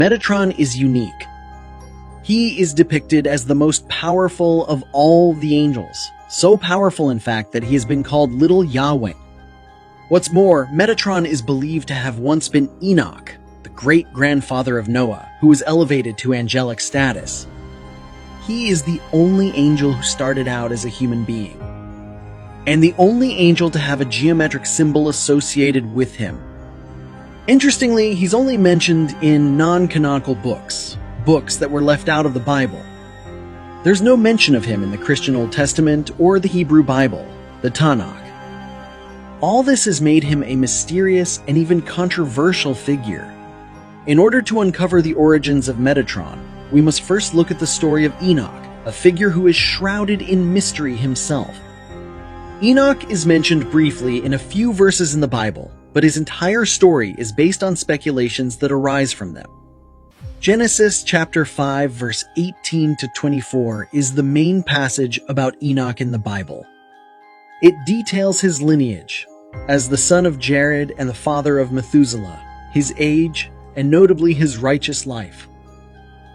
Metatron is unique. He is depicted as the most powerful of all the angels, so powerful in fact that he has been called Little Yahweh. What's more, Metatron is believed to have once been Enoch, the great-grandfather of Noah, who was elevated to angelic status. He is the only angel who started out as a human being, and the only angel to have a geometric symbol associated with him. Interestingly, he's only mentioned in non-canonical books that were left out of the Bible. There's no mention of him in the Christian Old Testament or the Hebrew Bible, the Tanakh. All this has made him a mysterious and even controversial figure. In order to uncover the origins of Metatron, we must first look at the story of Enoch, a figure who is shrouded in mystery himself. Enoch is mentioned briefly in a few verses in the Bible, but his entire story is based on speculations that arise from them. Genesis chapter 5 verse 18 to 24 is the main passage about Enoch in the Bible. It details his lineage as the son of Jared and the father of Methuselah, his age, and notably his righteous life.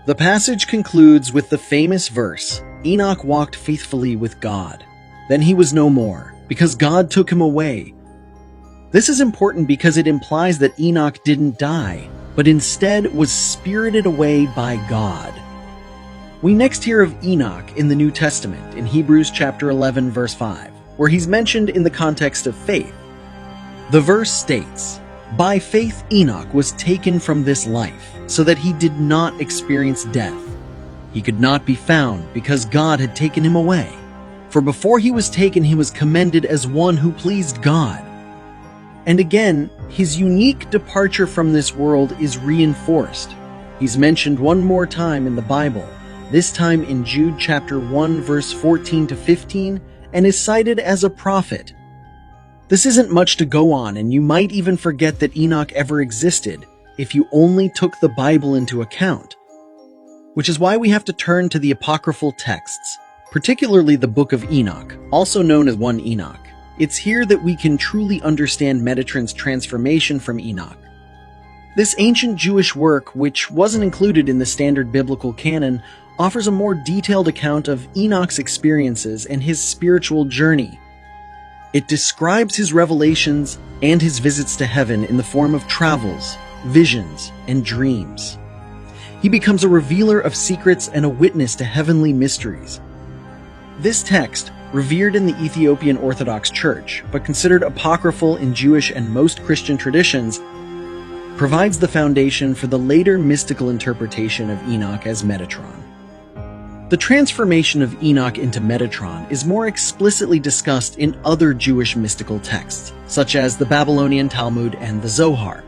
The passage concludes with the famous verse, "Enoch walked faithfully with God. Then he was no more, because God took him away." This is important because it implies that Enoch didn't die, but instead was spirited away by God. We next hear of Enoch in the New Testament in Hebrews chapter 11 verse 5, where he's mentioned in the context of faith. The verse states, "By faith Enoch was taken from this life, so that he did not experience death. He could not be found because God had taken him away. For before he was taken, he was commended as one who pleased God." And again, his unique departure from this world is reinforced. He's mentioned one more time in the Bible, this time in Jude chapter 1 verse 14 to 15, and is cited as a prophet. This isn't much to go on, and you might even forget that Enoch ever existed if you only took the Bible into account. Which is why we have to turn to the apocryphal texts, particularly the Book of Enoch, also known as 1 Enoch. It's here that we can truly understand Metatron's transformation from Enoch. This ancient Jewish work, which wasn't included in the standard biblical canon, offers a more detailed account of Enoch's experiences and his spiritual journey. It describes his revelations and his visits to heaven in the form of travels, visions, and dreams. He becomes a revealer of secrets and a witness to heavenly mysteries. This text, revered in the Ethiopian Orthodox Church, but considered apocryphal in Jewish and most Christian traditions, provides the foundation for the later mystical interpretation of Enoch as Metatron. The transformation of Enoch into Metatron is more explicitly discussed in other Jewish mystical texts, such as the Babylonian Talmud and the Zohar.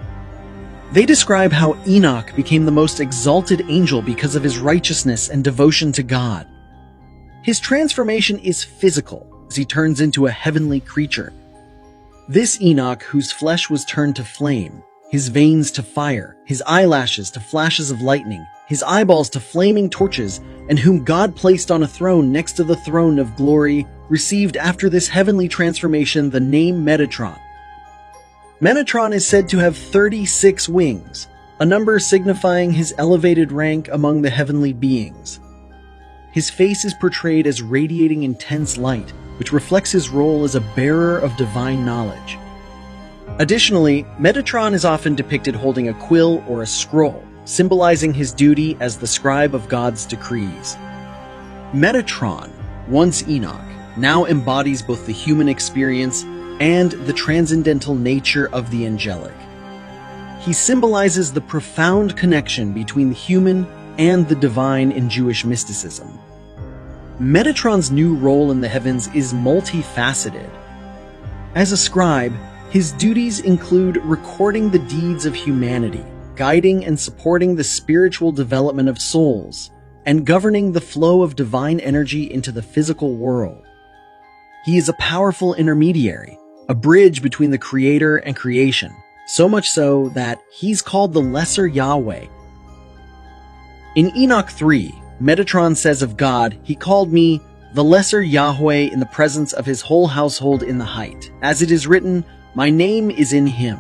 They describe how Enoch became the most exalted angel because of his righteousness and devotion to God. His transformation is physical, as he turns into a heavenly creature. This Enoch, whose flesh was turned to flame, his veins to fire, his eyelashes to flashes of lightning, his eyeballs to flaming torches, and whom God placed on a throne next to the throne of glory, received after this heavenly transformation the name Metatron. Metatron is said to have 36 wings, a number signifying his elevated rank among the heavenly beings. His face is portrayed as radiating intense light, which reflects his role as a bearer of divine knowledge. Additionally, Metatron is often depicted holding a quill or a scroll, symbolizing his duty as the scribe of God's decrees. Metatron, once Enoch, now embodies both the human experience and the transcendental nature of the angelic. He symbolizes the profound connection between the human and the divine in Jewish mysticism. Metatron's new role in the heavens is multifaceted. As a scribe, his duties include recording the deeds of humanity, guiding and supporting the spiritual development of souls, and governing the flow of divine energy into the physical world. He is a powerful intermediary, a bridge between the Creator and creation, so much so that he's called the Lesser Yahweh. In Enoch 3, Metatron says of God, "He called me the Lesser Yahweh in the presence of his whole household in the height. As it is written, my name is in him."